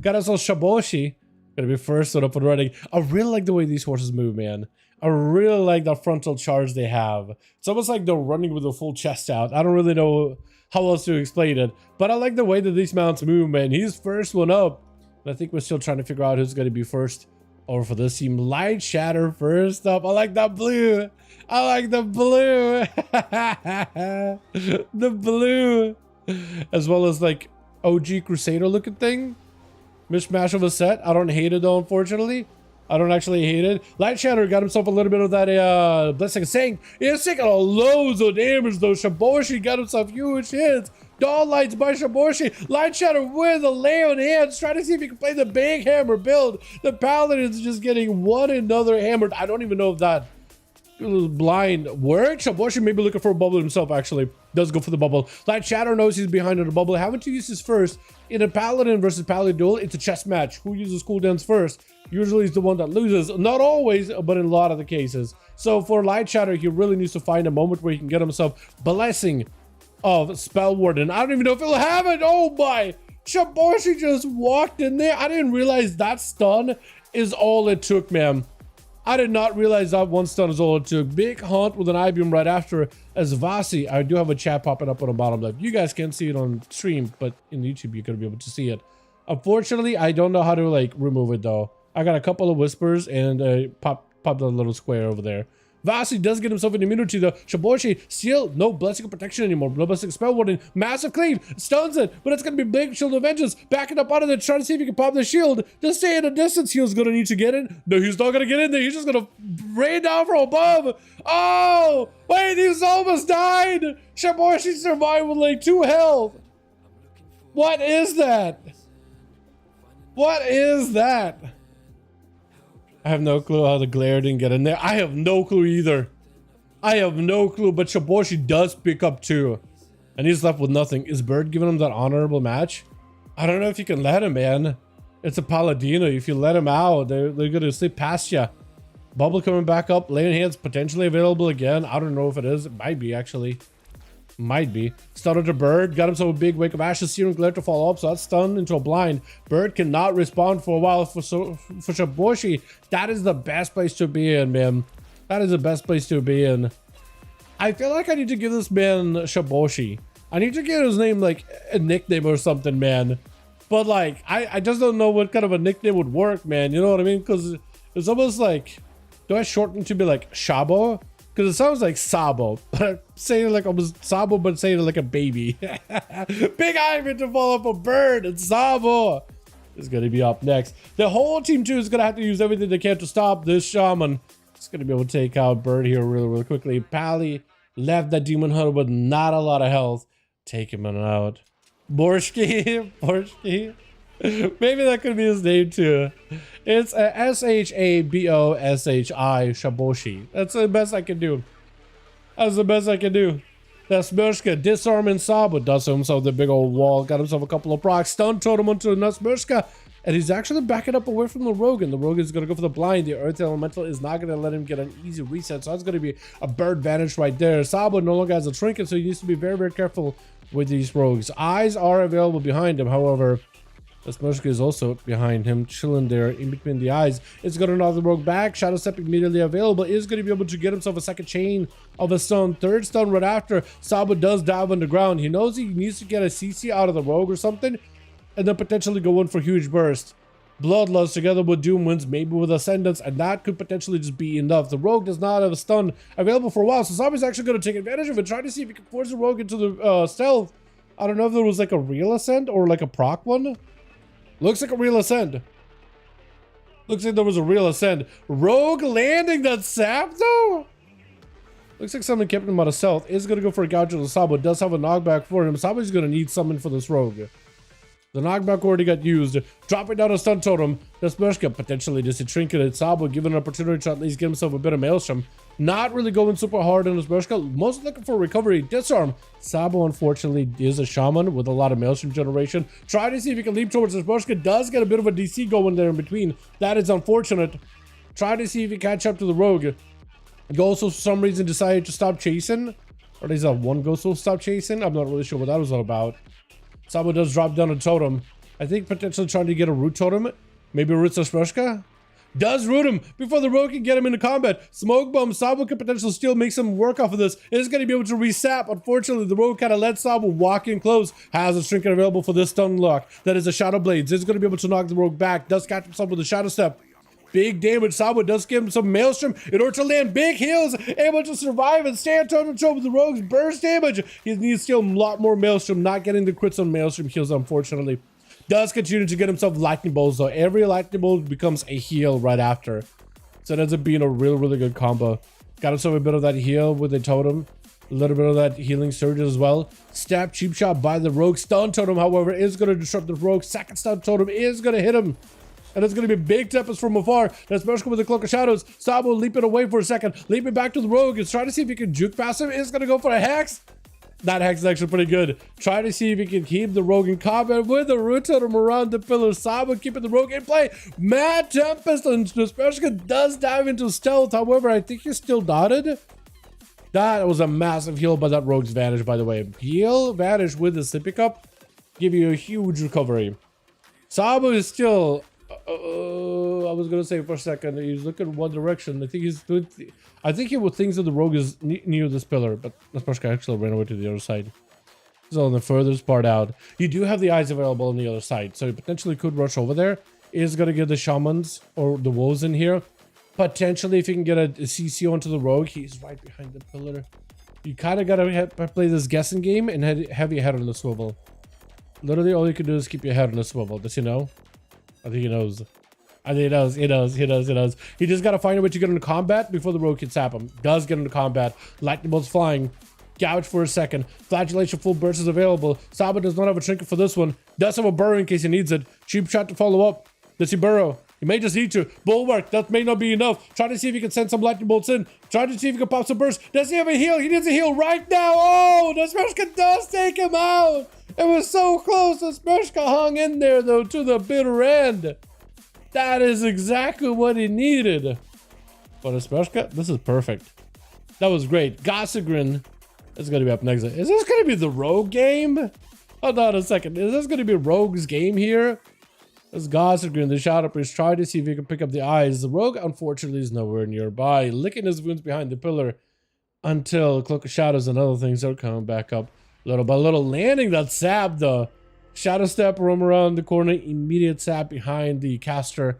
Got us all Shaboshi. Gonna be first one up and running. I really like the way these horses move, man. I really like the frontal charge they have. It's almost like they're running with a full chest out. I don't really know how else to explain it, but I like the way that these mounts move, man. He's first one up. And I think we're still trying to figure out who's going to be first over for this team. Light Shatter first up. I like that blue. I like the blue. The blue. As well as like OG Crusader looking thing. Mishmash of a set. I don't hate it though, unfortunately. I don't actually hate it. Light Shatter got himself a little bit of that Blessing of Saying. He's taking loads of damage though. Shaboshi got himself huge hits. Dawn Lights by Shaboshi. Light Shatter with a lay on hands. Trying to see if he can play the big hammer build. The Paladin's just getting one another hammered. I don't even know if that blind worked. Shaboshi may be looking for a bubble himself, actually. Does go for the bubble. Light Shatter knows he's behind in the bubble. Having to use his first. In a Paladin versus Paladin duel, it's a chess match. Who uses cooldowns first? Usually is the one that loses. Not always, but in a lot of the cases. So for Light Shatter, he really needs to find a moment where he can get himself Blessing of Spell Warden. I don't even know if he'll have it. Oh my! Shaboshi just walked in there. I didn't realize that stun is all it took, man. I did not realize that one stun is all it took. Big Hunt with an I-beam right after as Vasi. I do have a chat popping up on the bottom left. You guys can't see it on stream, but in YouTube you're gonna be able to see it. Unfortunately, I don't know how to like remove it though. I got a couple of whispers and pop the little square over there. Vasi does get himself an immunity though. Shaboshi still no Blessing of Protection anymore. No Blessing of Spell Warden. Massive cleave. Stuns it. But it's going to be big Shield of Vengeance. Backing up out of there. Trying to see if he can pop the shield. Just stay in a distance. He's going to need to get in. No, he's not going to get in there. He's just going to rain down from above. Oh! Wait, he's almost died. Shaboshi survived with like 2 health. What is that? What is that? I have no clue how the glare didn't get in there. I have no clue either. I have no clue, but Shaboshi does pick up 2. And he's left with nothing. Is Bird giving him that honorable match? I don't know if you can let him, man. It's a Paladino. If you let him out, they're going to slip past you. Bubble coming back up. Laying Hands potentially available again. I don't know if it is. It might be, actually. Might be. Started to Bird. Got himself a big Wake of Ashes. Searing Glare to fall up. So that's stunned into a blind. Bird cannot respond for a while. For Shaboshi, that is the best place to be in, man. That is the best place to be in. I feel like I need to give this man Shaboshi. I need to give his name like a nickname or something, man. But like, I just don't know what kind of a nickname would work, man. You know what I mean? Because it's almost like, do I shorten to be like Shabo? Because it sounds like Sabo, but saying it like almost Sabo, but saying it like a baby. Big Ivan to follow up a Bird, and Sabo is going to be up next. The whole team too is going to have to use everything they can to stop this Shaman. It's going to be able to take out Bird here really quickly. Pally left that Demon Hunter with not a lot of health. Take him out. Borshki, Borshki. Maybe that could be his name too. It's S-H-A-B-O-S-H-I, Shaboshi. That's the best I can do. That's the best I can do. Nasmirska disarming Sabo. Does himself the big old wall. Got himself a couple of procs. Stun totem onto Nasmirska. And he's actually backing up away from the Rogue. And the Rogue is going to go for the blind. The Earth Elemental is not going to let him get an easy reset. So that's going to be a Bird vanish right there. Sabo no longer has a trinket. So he needs to be very careful with these Rogues. Eyes are available behind him. However, Nasmirska is also behind him, chilling there in between the eyes. It's going to knock the Rogue back. Shadow Step immediately available. Is going to be able to get himself a second chain of a stun. Third stun right after. Sabo does dive on the ground. He knows he needs to get a CC out of the Rogue or something, and then potentially go in for huge burst. Bloodlust together with Doom Winds, maybe with Ascendance, and that could potentially just be enough. The Rogue does not have a stun available for a while, so Sabo's actually going to take advantage of it, try to see if he can force the Rogue into the stealth. I don't know if there was like a real Ascend or like a proc one. Looks like a real Ascend. Looks like there was a real Ascend. Rogue landing that sap though? Looks like someone kept him out of stealth. Is going to go for a gouge on Sabo. Does have a knockback for him. Sabo's going to need something for this Rogue. The knockback already got used. Dropping down a stun totem. Nasmirska potentially just a trinket at Sabo, given an opportunity to at least get himself a bit of Maelstrom. Not really going super hard on Nasmirska. Mostly looking for recovery. Disarm. Sabo, unfortunately, is a Shaman with a lot of Maelstrom generation. Try to see if he can leap towards Nasmirska. Does get a bit of a DC going there in between. That is unfortunate. Try to see if he catch up to the Rogue. Ghost for some reason decided to stop chasing. Or is that one Ghost will stop chasing? I'm not really sure what that was all about. Sabo does drop down a totem. I think potentially trying to get a root totem. Maybe roots Ospreshka. Does root him before the rogue can get him into combat. Smoke bomb. Sabo could potentially still make some work off of this. It's going to be able to resap. Unfortunately, the rogue kind of let Sabo walk in close. Has a trinket available for this stun lock. That is a Shadow Blades. It's going to be able to knock the rogue back. Does catch himself with a Shadow Step. Big damage. Sabo does give him some Maelstrom in order to land big heals. Able to survive and stand toe-to-toe with the rogue's burst damage. He needs still a lot more Maelstrom. Not getting the crits on Maelstrom heals, unfortunately. Does continue to get himself lightning bolts though. Every lightning bolt becomes a heal right after. So it ends up being a really good combo. Got himself a bit of that heal with the totem. A little bit of that healing surge as well. Stab cheap shot by the rogue. Stun totem, however, is going to disrupt the rogue. Second stun totem is going to hit him. And it's going to be big tempest from afar. That's Mershka with the Cloak of Shadows. Sabo leaping away for a second. Leaping back to the rogue. Is trying to see if he can juke past him. Is going to go for a hex. That hex is actually pretty good. Try to see if he can keep the rogue in combat with the root totem around the pillar. Sabo keeping the rogue in play. Mad Tempest, and Spershka does dive into stealth. However, I think he's still dotted. That was a massive heal by that rogue's vanish, by the way. Heal, vanish with the sippy cup. Give you a huge recovery. Sabo is still... I was gonna say for a second, he's looking one direction. I think he's doing... I think he would think that the rogue is near this pillar, but Nasparshka actually ran away to the other side. He's on the furthest part out. You do have the eyes available on the other side, so he potentially could rush over there. Is gonna get the shamans or the wolves in here. Potentially, if he can get a CC onto the rogue, he's right behind the pillar. You kind of gotta play this guessing game and have your head on the swivel. Literally, all you can do is keep your head on the swivel. Does he know? I think he knows. I think he does. He does. He just got to find a way to get into combat before the rogue can sap him. Does get into combat. Lightning bolts flying. Gouge for a second. Flagellation full burst is available. Sabo does not have a trinket for this one. Does have a burrow in case he needs it. Cheap shot to follow up. Does he burrow? He may just need to. Bulwark. That may not be enough. Try to see if he can send some lightning bolts in. Try to see if he can pop some burst. Does he have a heal? He needs a heal right now. Oh, Nasmershka does take him out. It was so close. Nasmershka hung in there, though, to the bitter end. That is exactly what he needed. But Nasmershka, this is perfect. That was great. Gossegrin is going to be up next. Is this going to be the rogue game? Hold on a second. Is this going to be rogue's game here? As Gossegrin, the Shadow Priest, tried to see if he can pick up the eyes. The rogue, unfortunately, is nowhere nearby, licking his wounds behind the pillar until Cloak of Shadows and other things are coming back up little by little. Landing that sap, the Shadow Step, roam around the corner, immediate sap behind the caster.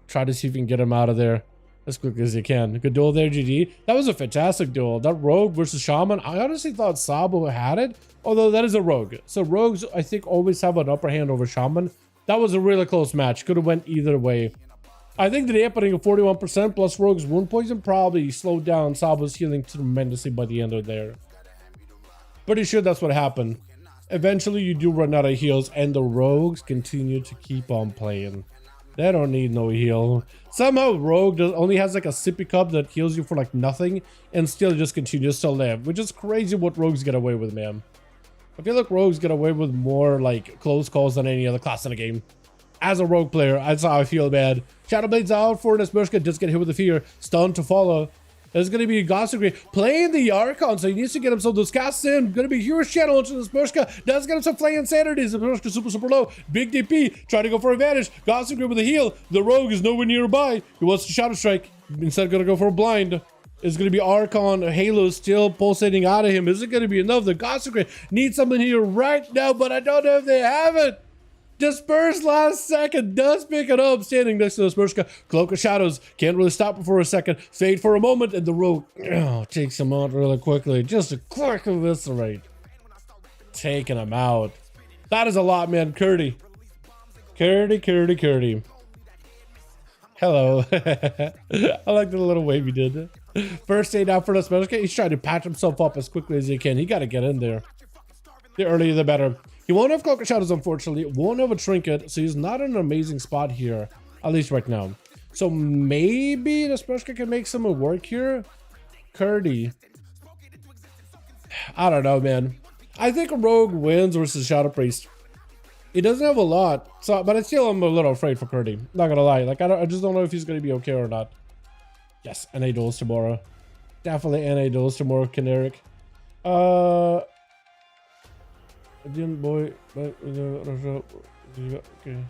Try to see if you can get him out of there as quickly as you can. Good duel there, GG. That was a fantastic duel. That rogue versus shaman, I honestly thought Sabo had it, although that is a rogue. So rogues, I think, always have an upper hand over shaman. That was a really close match. Could have went either way. I think the happening of 41% plus rogue's wound poison probably slowed down Sabo's healing tremendously by the end of there. Pretty sure that's what happened. Eventually, you do run out of heals, and the rogues continue to keep on playing. They don't need no heal. Somehow, rogue only has like a sippy cup that heals you for like nothing, and still just continues to live, which is crazy what rogues get away with, man. I feel like rogues get away with more like close calls than any other class in the game. As a rogue player, that's how I feel bad. Shadow Blades out for Nasmershka, just get hit with the fear. Stun to follow. There's going to be Gossegrin playing the Archon, so he needs to get himself those casts in. Going to be Hero Channel into Nasmershka. Does get himself Flay Insanity. Nasmershka super low. Big DP. Trying to go for advantage. Gossegrin with a heal. The rogue is nowhere nearby. He wants to Shadow Strike. Instead, going to go for a blind. It's going to be Archon, Halo still pulsating out of him. Is it going to be enough? The Gossegrin needs something here right now, but I don't know if they have it. Disperse last second. Does pick it up. Standing next to Nasmershka. Cloak of Shadows. Can't really stop him for a second. Fade for a moment, and the rogue takes him out really quickly. Just a quick eviscerate. Taking him out. That is a lot, man. Curdy. Hello. I like the little wave he did. First aid out for Nasmershka. He's trying to patch himself up as quickly as he can. He got to get in there. The earlier the better. He won't have Cloak of Shadows, unfortunately. Won't have a trinket, so he's not in an amazing spot here, at least right now. So maybe Nasmershka can make some work here. Curdy. I don't know, man. I think a rogue wins versus Shadow Priest. He doesn't have a lot, so but I still am a little afraid for Curdy. Not gonna lie, like I just don't know if he's gonna be okay or not. Yes, NA duels tomorrow. Definitely NA duels tomorrow, Caneric. I didn't boy, but Okay.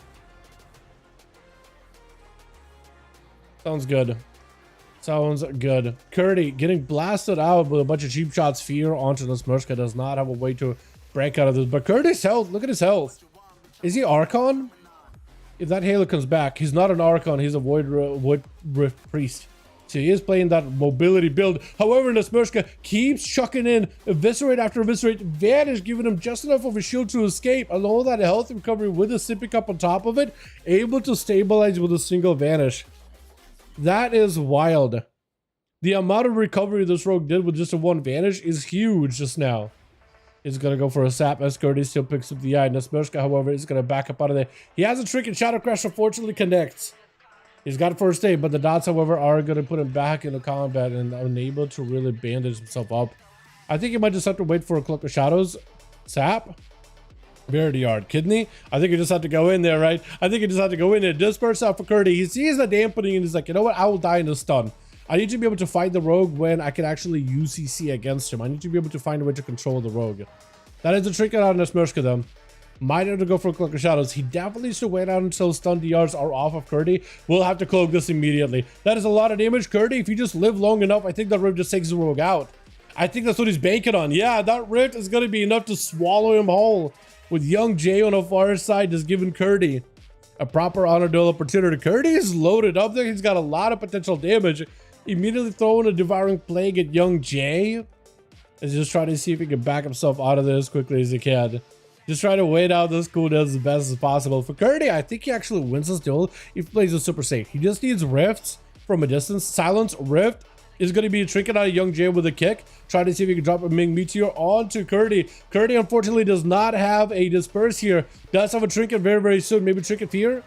Sounds good. Sounds good. Curdy getting blasted out with a bunch of cheap shots. Fear onto the Smurska does not have a way to break out of this. But Curdy's health, look at his health. Is he Archon? If that Halo comes back, he's not an Archon. He's a Void Rift Priest. So he is playing that mobility build. However, Nesmershka keeps chucking in eviscerate after eviscerate. Vanish, giving him just enough of a shield to escape. Along that health recovery with a sippy cup on top of it. Able to stabilize with a single vanish. That is wild. The amount of recovery this rogue did with just a one vanish is huge just now. He's going to go for a sap as Curdy still picks up the eye. Nesmershka, however, is going to back up out of there. He has a trick and Shadow Crash unfortunately connects. He's got first aid, but the dots, however, are going to put him back into combat and unable to really bandage himself up. I think he might just have to wait for a Cloak of Shadows. Sap. Very hard. Kidney. I think he just had to go in there, right? I think he just had to go in there. Disperse out for Curdy. He sees the dampening and he's like, you know what? I will die in the stun. I need to be able to fight the rogue when I can actually use CC against him. I need to be able to find a way to control the rogue. That is a trick out of Nesmershka, though. Might have to go for a Cloak of Shadows. He definitely should wait out until stun DRs are off of Curdy. We'll have to cloak this immediately. That is a lot of damage. Curdy, if you just live long enough, I think that Rift just takes the rogue out. I think that's what he's banking on. Yeah, that Rift is going to be enough to swallow him whole. With young Jay on the far side, just giving Curdy a proper honor duel opportunity. Curdy is loaded up there. He's got a lot of potential damage. Immediately throwing a Devouring Plague at young Jay. He's just trying to see if he can back himself out of there as quickly as he can. Just try to wait out this cooldown as best as possible. For Curdy, I think he actually wins this duel if he plays it super safe. He just needs rifts from a distance. Silence, rift is going to be a trinket out of young Jay with a kick. Try to see if he can drop a Ming Meteor onto Curdy. Curdy, unfortunately, does not have a disperse here. Does have a trinket very, very soon. Maybe trinket fear.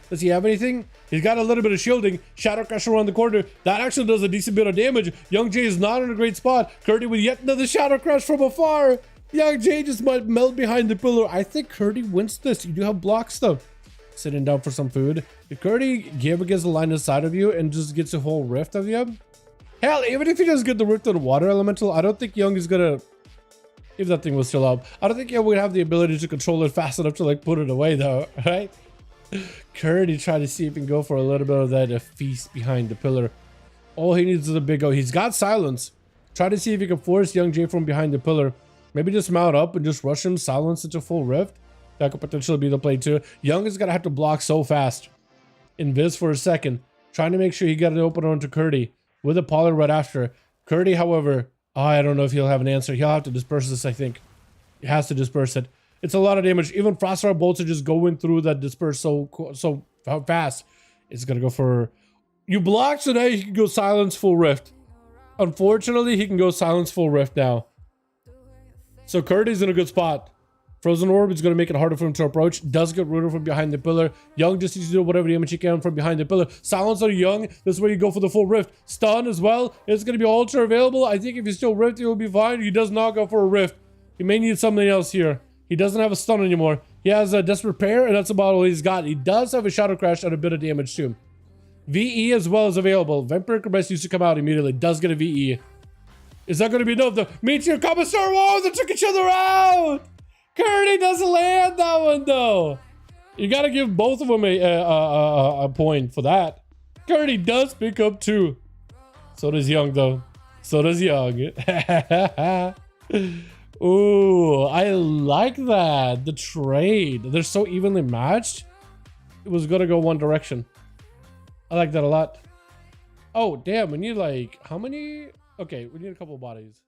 Does he have anything? He's got a little bit of shielding. Shadow Crash around the corner. That actually does a decent bit of damage. Young Jay is not in a great spot. Curdy with yet another Shadow Crash from afar. Young Jay just might melt behind the pillar. I think Curdy wins this. You do have blocks though. Sitting down for some food. If Curdy give against the line inside of you and just gets a whole rift of you, hell, even if he does get the rift of the water elemental, I don't think Young is gonna, if that thing was still up, I don't think Young would have the ability to control it fast enough to like put it away though, right? Curdy trying to see if he can go for a little bit of that feast behind the pillar. All he needs is a big O. He's got silence. Try to see if he can force young Jay from behind the pillar. Maybe just mount up and just rush him, silence into full rift. That could potentially be the play too. Young is gonna have to block so fast. Invis for a second, trying to make sure he got an opener onto Curdy with a Pollard right after. Curdy, however, I don't know if he'll have an answer. He'll have to disperse this, I think. He has to disperse it. It's a lot of damage. Even Frostfire bolts are just going through that disperse so fast. It's gonna go for you block, so now he can go silence full rift. Unfortunately, he can go silence full rift now. So Curdy's in a good spot. Frozen Orb is going to make it harder for him to approach. Does get rooted from behind the pillar. Young just needs to do whatever damage he can from behind the pillar. Silence on Young. This is where you go for the full rift. Stun as well. It's going to be ultra available. I think if he's still rift, he'll be fine. He does not go for a rift. He may need something else here. He doesn't have a stun anymore. He has a Desperate Repair, and that's about all he's got. He does have a Shadow Crash and a bit of damage too. VE as well is available. Vampire Compress used to come out immediately. Does get a VE. Is that going to be enough? The Meteor Commissar, whoa, they took each other out! Curdy doesn't land that one though. You got to give both of them a point for that. Curdy does pick up 2. So does Young though. So does Young. Ooh, I like that. The trade. They're so evenly matched. It was going to go one direction. I like that a lot. Oh, damn. We need like, how many? Okay, we need a couple of bodies.